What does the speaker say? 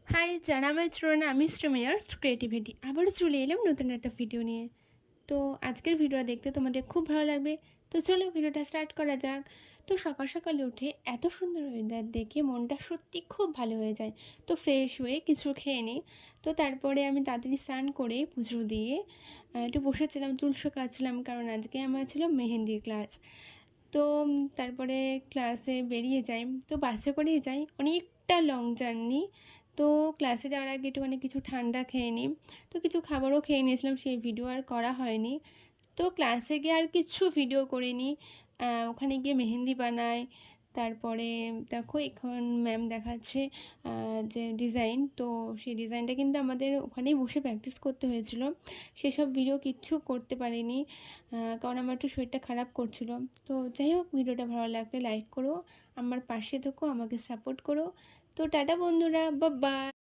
High, যারা আমার ছিল না, আমি স্ট্রিমিয়ার্স ক্রিয়েটিভিটি আবারও চলে এলাম নতুন একটা ভিডিও নিয়ে। তো আজকের ভিডিওটা দেখতে তোমাদের খুব ভালো লাগবে। তো চলো ভিডিওটা স্টার্ট করা যাক। তো সকাল সকালে উঠে এত সুন্দর ওয়েদার দেখে মনটা সত্যি খুব ভালো হয়ে যায়। তো ফ্রেশ হয়ে কিছু খেয়ে নিই। তো তারপরে আমি তাড়াতাড়ি স্নান করে পুজো দিয়ে একটু বসেছিলাম, চুল শুকাচ্ছিলাম, কারণ আজকে আমার ছিল মেহেন্দির ক্লাস। তো তারপরে ক্লাসে বেরিয়ে যাই। তো বাসে করেই যাই, অনেকটা লং জার্নি। তো ক্লাসে যাওয়ার আগে একটুখানি কিছু ঠান্ডা খেয়ে নিই। তো কিছু খাবারও খেয়ে নিয়েছিলাম, সেই ভিডিও আর করা হয়নি। তো ক্লাসে গিয়ে আর কিছু ভিডিও করিনি। ওখানে গিয়ে মেহেন্দি বানাই। তারপরে দেখো এখন ম্যাম দেখাচ্ছে যে ডিজাইন, তো সেই ডিজাইনটা কিন্তু আমাদের ওখানেই বসে প্র্যাকটিস করতে হয়েছিল। সেসব ভিডিও কিচ্ছু করতে পারিনি, কারণ আমার একটু শরীরটা খারাপ করছিল। তো যাই হোক, ভিডিওটা ভালো লাগলে লাইক করো, আমার পাশে থেকো, আমাকে সাপোর্ট করো। তো টাটা বন্ধুরা, বাই বাই।